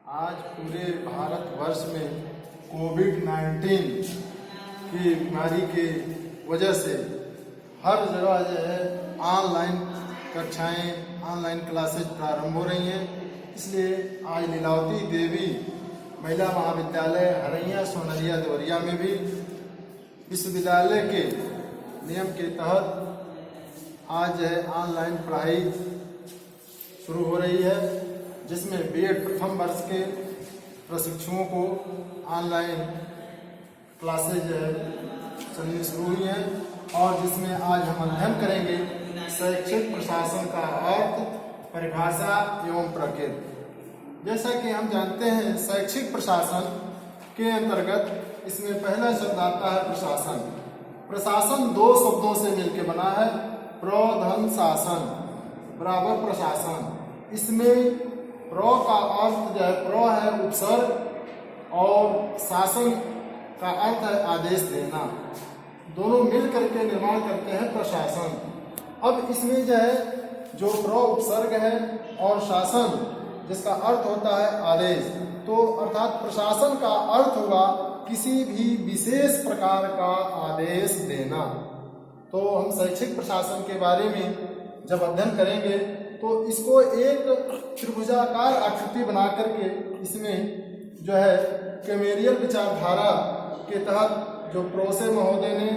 आज पूरे भारतवर्ष में कोविड-19 की बीमारी के वजह से हर जगह जो है ऑनलाइन कक्षाएं, ऑनलाइन क्लासेज प्रारंभ हो रही हैं। इसलिए आज लीलावती देवी महिला महाविद्यालय हरैया सोनरिया देवरिया में भी विश्वविद्यालय के नियम के तहत आज है ऑनलाइन पढ़ाई शुरू हो रही है, जिसमें बीएड प्रथम वर्ष के प्रशिक्षुओं को ऑनलाइन क्लासेज चलनी शुरू हुई हैं और जिसमें आज हम अध्ययन करेंगे शैक्षिक प्रशासन का अर्थ, परिभाषा एवं प्रकृति। जैसा कि हम जानते हैं शैक्षिक प्रशासन के अंतर्गत इसमें पहला शब्द आता है प्रशासन। प्रशासन दो शब्दों से मिलकर बना है, प्र धन शासन बराबर प्रशासन। इसमें प्र का अर्थ जो है प्र है उपसर्ग और शासन का अर्थ है आदेश देना। दोनों मिल करके निर्माण करते हैं प्रशासन। अब इसमें जो है जो प्र उपसर्ग है और शासन जिसका अर्थ होता है आदेश, तो अर्थात प्रशासन का अर्थ होगा किसी भी विशेष प्रकार का आदेश देना। तो हम शैक्षिक प्रशासन के बारे में जब अध्ययन करेंगे तो इसको एक त्रिभुजाकार आकृति बना करके इसमें जो है कैमेरियल विचारधारा के तहत जो प्रोसे महोदय ने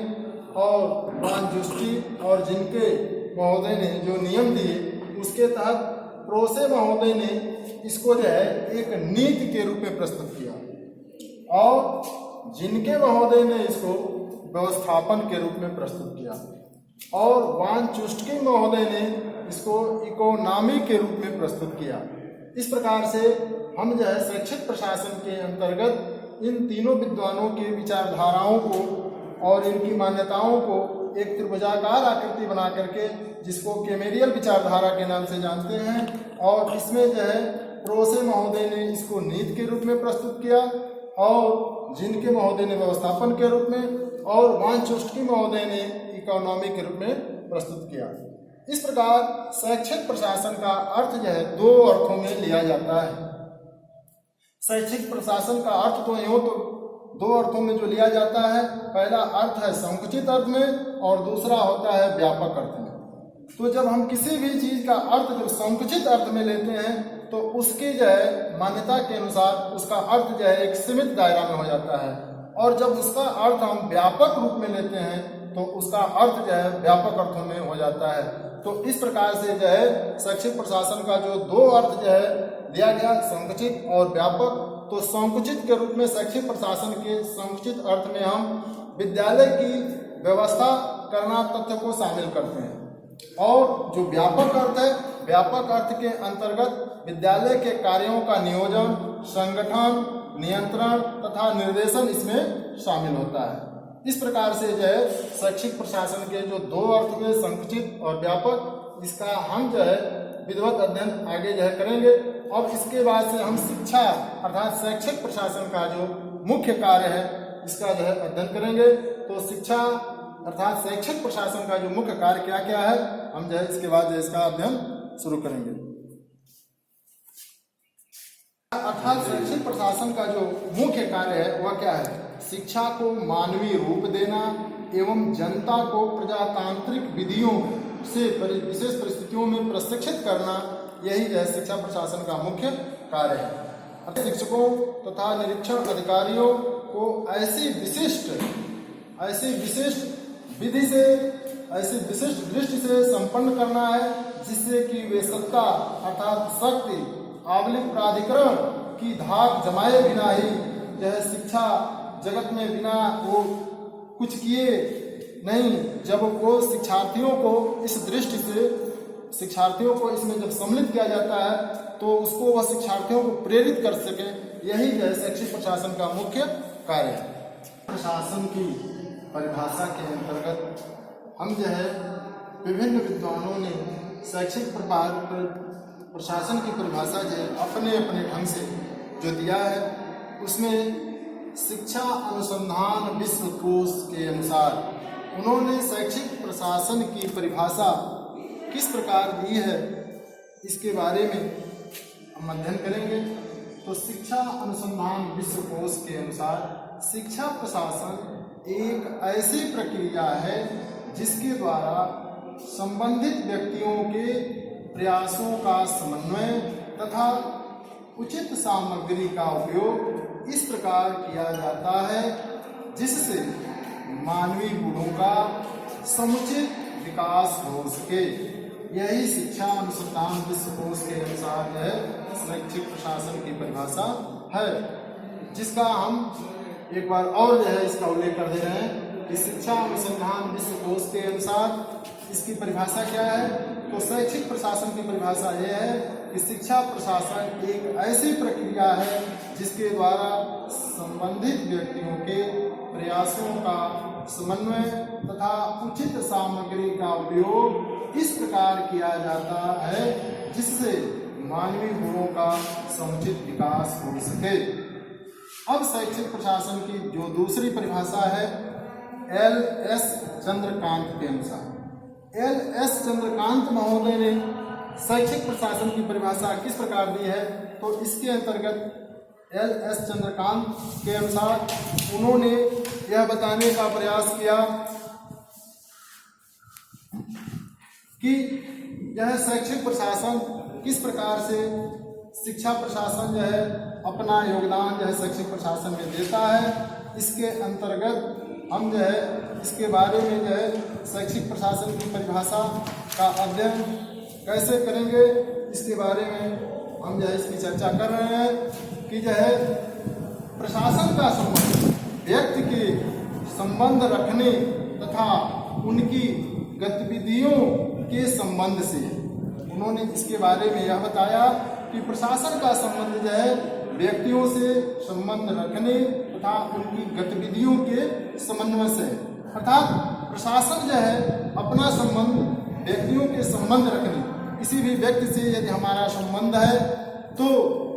और वानजुस्टी और जिनके महोदय ने जो नियम दिए उसके तहत प्रोसे महोदय ने इसको जो है एक नीति के रूप में प्रस्तुत किया और जिनके महोदय ने इसको व्यवस्थापन के रूप में प्रस्तुत किया और वानचुस्की महोदय ने इसको इकोनॉमी के रूप में प्रस्तुत किया। इस प्रकार से हम जो है शैक्षिक प्रशासन के अंतर्गत इन तीनों विद्वानों के विचारधाराओं को और इनकी मान्यताओं को एक त्रिभुजाकार आकृति बना करके जिसको कैमेरियल विचारधारा के नाम से जानते हैं और इसमें जो है प्रोसे महोदय ने इसको नीति के रूप में प्रस्तुत किया और जिनके महोदय ने व्यवस्थापन के रूप में और वानचुस्की महोदय ने इकोनॉमी के रूप में प्रस्तुत किया। इस प्रकार शैक्षिक प्रशासन का अर्थ जो है दो अर्थों में लिया जाता है। शैक्षिक प्रशासन का अर्थ तो यूं तो दो अर्थों में जो लिया जाता है, पहला अर्थ है संकुचित अर्थ में और दूसरा होता है व्यापक अर्थ में। तो जब हम किसी भी चीज का अर्थ जब संकुचित अर्थ में लेते हैं तो उसकी जो है मान्यता के अनुसार उसका अर्थ जो है एक सीमित दायरा में हो जाता है और जब उसका अर्थ हम व्यापक रूप में लेते हैं तो उसका अर्थ जो है व्यापक अर्थों में हो जाता है। तो इस प्रकार से जो है शैक्षिक प्रशासन का जो दो अर्थ जो है दिया गया, संकुचित और व्यापक। तो संकुचित के रूप में शैक्षिक प्रशासन के संकुचित अर्थ में हम विद्यालय की व्यवस्था करना तथ्य को शामिल करते हैं और जो व्यापक अर्थ है, व्यापक अर्थ के अंतर्गत विद्यालय के कार्यों का नियोजन, संगठन, नियंत्रण तथा निर्देशन इसमें शामिल होता है। इस प्रकार से जो है शैक्षिक प्रशासन के जो दो अर्थ हुए संकुचित और व्यापक, इसका हम जो है विधिवत अध्ययन आगे जो है करेंगे और इसके बाद से हम शिक्षा अर्थात शैक्षिक प्रशासन का जो मुख्य कार्य है इसका जो है अध्ययन करेंगे। तो शिक्षा अर्थात शैक्षिक प्रशासन का जो मुख्य कार्य क्या क्या है हम जो है इसके बाद इसका अध्ययन शुरू करेंगे। अर्थात शैक्षिक प्रशासन का जो मुख्य कार्य है वह क्या है? शिक्षा को मानवीय रूप देना एवं जनता को प्रजातांत्रिक विधियों से विशेष परिस्थितियों में प्रशिक्षित करना, यही है शिक्षा प्रशासन का मुख्य कार्य है। शिक्षकों तथा निरीक्षण अधिकारियों को ऐसी विशिष्ट विधि से, ऐसी विशिष्ट दृष्टि से संपन्न करना है जिससे कि वे सत्ता अर्थात शक्ति आबलिक प्राधिकरण की धाक जमाए बिना ही जो है शिक्षा जगत में बिना वो कुछ किए नहीं, जब वो शिक्षार्थियों को इस दृष्टि से शिक्षार्थियों को इसमें जब सम्मिलित किया जाता है तो उसको वह शिक्षार्थियों को प्रेरित कर सके, यही जो है शैक्षिक प्रशासन का मुख्य कार्य है। प्रशासन की परिभाषा के अंतर्गत हम जो है विभिन्न विद्वानों ने शैक्षिक प्रशासन की परिभाषा जो है अपने अपने ढंग से जो दिया है उसमें शिक्षा अनुसंधान विश्वकोश के अनुसार उन्होंने शैक्षिक प्रशासन की परिभाषा किस प्रकार दी है इसके बारे में हम अध्ययन करेंगे। तो शिक्षा अनुसंधान विश्व कोश के अनुसार शिक्षा प्रशासन एक ऐसी प्रक्रिया है जिसके द्वारा संबंधित व्यक्तियों के प्रयासों का समन्वय तथा उचित सामग्री का उपयोग इस प्रकार किया जाता है जिससे मानवीय गुणों का समुचित विकास हो सके। यही शिक्षा अनुसंधान विश्व कोश के अनुसार है शैक्षिक प्रशासन की परिभाषा है, जिसका हम एक बार और इसका उल्लेख कर दे रहे हैं कि शिक्षा अनुसंधान विश्व कोश के अनुसार इसकी परिभाषा क्या है। तो शैक्षिक प्रशासन की परिभाषा यह है कि शिक्षा प्रशासन एक ऐसी प्रक्रिया है जिसके द्वारा संबंधित व्यक्तियों के प्रयासों का समन्वय तथा उचित सामग्री का उपयोग इस प्रकार किया जाता है जिससे मानवीय गुणों का समुचित विकास हो सके। अब शैक्षिक प्रशासन की जो दूसरी परिभाषा है एल.एस. चंद्रकांत के अनुसार, एल.एस. चंद्रकांत महोदय ने शैक्षिक प्रशासन की परिभाषा किस प्रकार दी है। तो इसके अंतर्गत एल.एस. चंद्रकांत के अनुसार उन्होंने यह बताने का प्रयास किया कि यह शैक्षिक प्रशासन किस प्रकार से शिक्षा प्रशासन अपना योगदान शैक्षिक प्रशासन में देता है। इसके अंतर्गत हम इसके बारे में शैक्षिक प्रशासन की परिभाषा का अध्ययन कैसे करेंगे, इसके बारे में हम इसकी चर्चा कर रहे हैं कि प्रशासन का संबंध व्यक्ति के संबंध रखने तथा उनकी गतिविधियों के संबंध से। उन्होंने इसके बारे में यह बताया कि प्रशासन का संबंध व्यक्तियों से संबंध रखने तथा उनकी गतिविधियों के समन्वय से, अर्थात प्रशासन अपना संबंध व्यक्तियों के संबंध रखने, किसी भी व्यक्ति से यदि हमारा संबंध है तो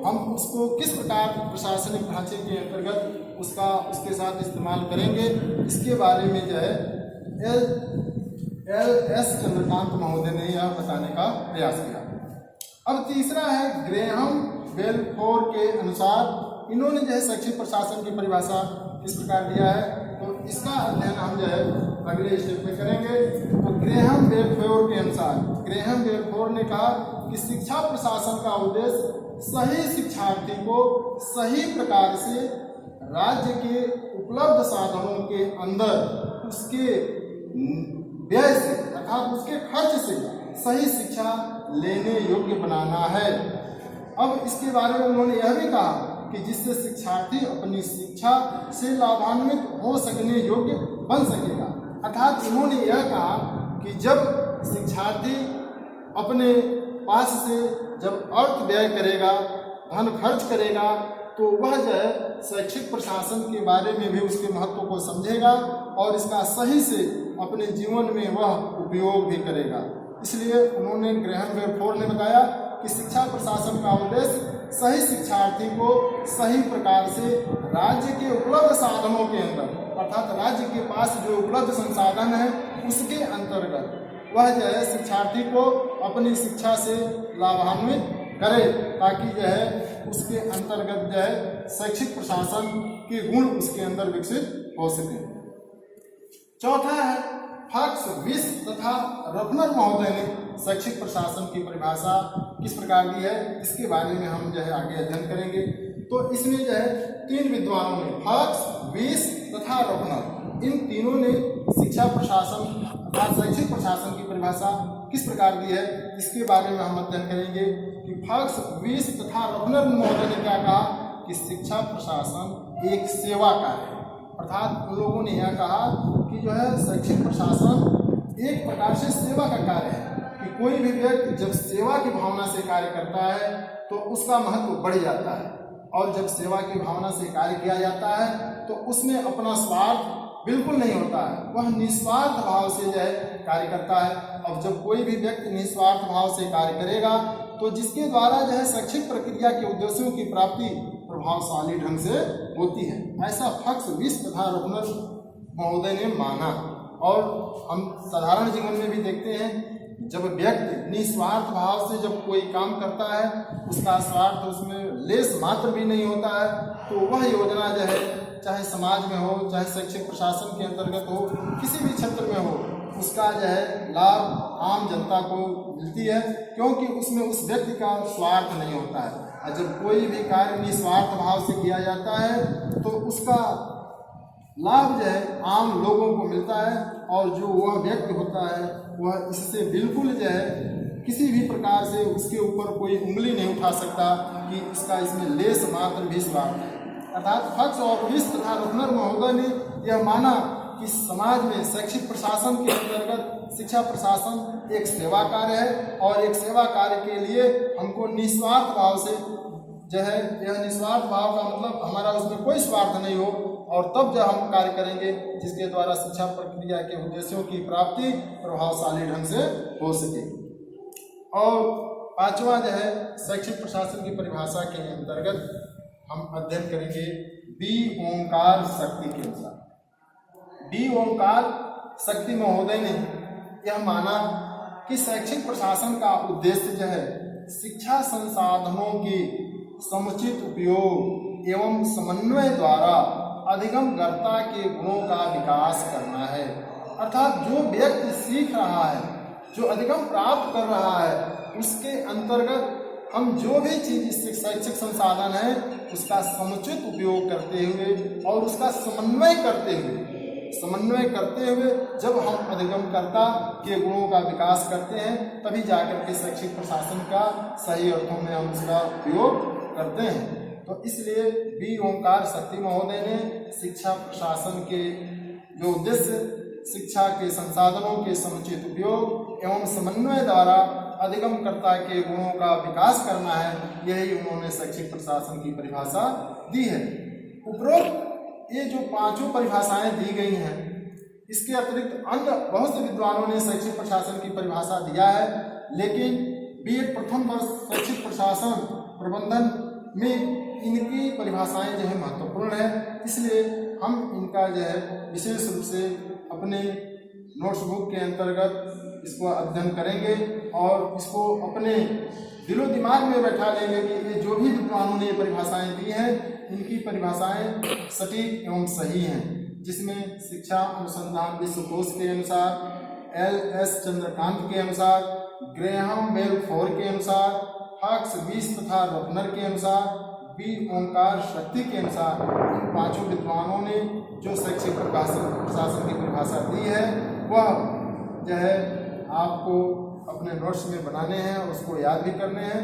हम उसको किस प्रकार प्रशासनिक ढांचे के अंतर्गत उसके साथ इस्तेमाल करेंगे, इसके बारे में एल.एस. चंद्रकांत महोदय ने यह बताने का प्रयास किया। अब तीसरा है ग्रेहम बेलफोर के अनुसार, इन्होंने शैक्षिक प्रशासन की परिभाषा किस प्रकार दिया है। तो इसका अध्ययन हम अगले स्टेप में करेंगे। तो ग्रेहम बेलफोर के अनुसार, ग्रेहम बेलफोर ने कहा कि शिक्षा प्रशासन का उद्देश्य सही शिक्षार्थी को सही प्रकार से राज्य के उपलब्ध साधनों के अंदर उसके व्यय से अर्थात उसके खर्च से सही शिक्षा लेने योग्य बनाना है। अब इसके बारे में उन्होंने यह भी कहा कि जिससे शिक्षार्थी अपनी शिक्षा से लाभान्वित हो सकने योग्य बन सकेगा। अर्थात इन्होंने यह कहा कि जब शिक्षार्थी अपने पास से जब अर्थ व्यय करेगा, धन खर्च करेगा, तो वह शैक्षिक प्रशासन के बारे में भी उसके महत्व को समझेगा और इसका सही से अपने जीवन में वह उपयोग भी करेगा। इसलिए उन्होंने ग्रेहम बेलफोर ने बताया कि शिक्षा प्रशासन का उद्देश्य सही शिक्षार्थी को सही प्रकार से राज्य के उपलब्ध साधनों के अंदर, अर्थात राज्य के पास जो उपलब्ध संसाधन है उसके अंतर्गत वह शिक्षार्थी को अपनी शिक्षा से लाभान्वित करे, ताकि उसके अंतर्गत शैक्षिक प्रशासन के गुण उसके अंदर विकसित हो सके। चौथा है फॉक्स, विस तथा रफनर महोदय ने शैक्षिक प्रशासन की परिभाषा किस प्रकार दी है, इसके बारे में हम आगे अध्ययन करेंगे। तो इसमें तीन विद्वानों ने, फॉक्स, विस तथा रफनर, इन तीनों ने शिक्षा प्रशासन अर्थात शैक्षिक प्रशासन की परिभाषा किस प्रकार दी है, इसके बारे में हम अध्ययन करेंगे कि फॉक्स, विस तथा रफनर महोदय ने क्या कहा कि शिक्षा प्रशासन एक सेवा कार्य है। अर्थात उन लोगों ने यह कहा कि शैक्षिक प्रशासन एक प्रकार से सेवा का कार्य है कि कोई भी व्यक्ति जब सेवा की भावना से कार्य करता है तो उसका महत्व बढ़ जाता है, और जब सेवा की भावना से कार्य किया जाता है तो उसमें अपना स्वार्थ बिल्कुल नहीं होता है, वह निस्वार्थ भाव से कार्य करता है। अब जब कोई भी व्यक्ति निस्वार्थ भाव से कार्य करेगा तो जिसके द्वारा शैक्षिक प्रक्रिया के उद्देश्यों की प्राप्ति प्रभावशाली ढंग से होती है, ऐसा फॉक्स, विस तथा रफनर महोदय ने माना। और हम साधारण जीवन में भी देखते हैं जब व्यक्ति निस्वार्थ भाव से जब कोई काम करता है, उसका स्वार्थ उसमें लेस मात्र भी नहीं होता है, तो वह योजना जो है चाहे समाज में हो, चाहे शैक्षिक प्रशासन के अंतर्गत हो, किसी भी क्षेत्र में हो, उसका जो है लाभ आम जनता को मिलती है, क्योंकि उसमें उस व्यक्ति का स्वार्थ नहीं होता है। और जब कोई भी कार्य निस्वार्थ भाव से किया जाता है तो उसका लाभ जो है आम लोगों को मिलता है, और जो वह व्यक्ति होता है वह इससे बिल्कुल जो है किसी भी प्रकार से उसके ऊपर कोई उंगली नहीं उठा सकता कि इसका इसमें लेस मात्र भी स्वार्थ है। अर्थात फक्स ऑफिस तथा रुकनर महोदय ने यह माना कि समाज में शैक्षिक प्रशासन के अंतर्गत शिक्षा प्रशासन एक सेवा कार्य है, और एक सेवा कार्य के लिए हमको निस्वार्थ भाव से जो है, यह निस्वार्थ भाव का मतलब हमारा उसमें कोई स्वार्थ नहीं हो, और तब जब हम कार्य करेंगे जिसके द्वारा शिक्षा प्रक्रिया के उद्देश्यों की प्राप्ति प्रभावशाली ढंग से हो सके। और पांचवा जो है शैक्षिक प्रशासन की परिभाषा के अंतर्गत हम अध्ययन करेंगे बी ओंकार शक्ति के अनुसार। बी ओंकार शक्ति महोदय ने यह माना कि शैक्षिक प्रशासन का उद्देश्य जो है शिक्षा संसाधनों की समुचित उपयोग एवं समन्वय द्वारा अधिगमकर्ता के गुणों का विकास करना है। अर्थात जो व्यक्ति सीख रहा है, जो अधिगम प्राप्त कर रहा है, उसके अंतर्गत हम जो भी चीज शैक्षिक संसाधन है उसका समुचित उपयोग करते हुए और उसका समन्वय करते हुए जब हम अधिगमकर्ता के गुणों का विकास करते हैं, तभी जाकर के शैक्षिक प्रशासन का सही अर्थों में हम उसका उपयोग करते हैं। तो इसलिए बी ओंकार शक्ति महोदय ने शिक्षा प्रशासन के जो उद्देश्य शिक्षा के संसाधनों के समुचित उपयोग एवं समन्वय द्वारा अधिगमकर्ता के गुणों का विकास करना है, यही उन्होंने शैक्षिक प्रशासन की परिभाषा दी है। उपरोक्त ये जो पांचों परिभाषाएं दी गई हैं, इसके अतिरिक्त अन्य बहुत से विद्वानों ने शैक्षिक प्रशासन की परिभाषा दिया है, लेकिन बीएड प्रथम वर्ष शैक्षिक प्रशासन प्रबंधन में इनकी परिभाषाएं जो है महत्वपूर्ण है, इसलिए हम इनका जो है विशेष रूप से अपने नोट्सबुक के अंतर्गत इसको अध्ययन करेंगे और इसको अपने दिलो दिमाग में बैठा लेंगे कि ये जो भी विद्वानों ने परिभाषाएं दी हैं, इनकी परिभाषाएं सटीक एवं सही हैं, जिसमें शिक्षा अनुसंधान विश्वकोश के अनुसार, एल.एस. चंद्रकांत के अनुसार, ग्रेहम बेल फोर के अनुसार, फक्स बीस तथा रोपनर के अनुसार, बी ओंकार शक्ति के अनुसार इन पांचों विद्वानों ने जो शैक्षिक प्रशासन की परिभाषा दी है, वह जो है आपको अपने नोट्स में बनाने हैं और उसको याद भी करने हैं।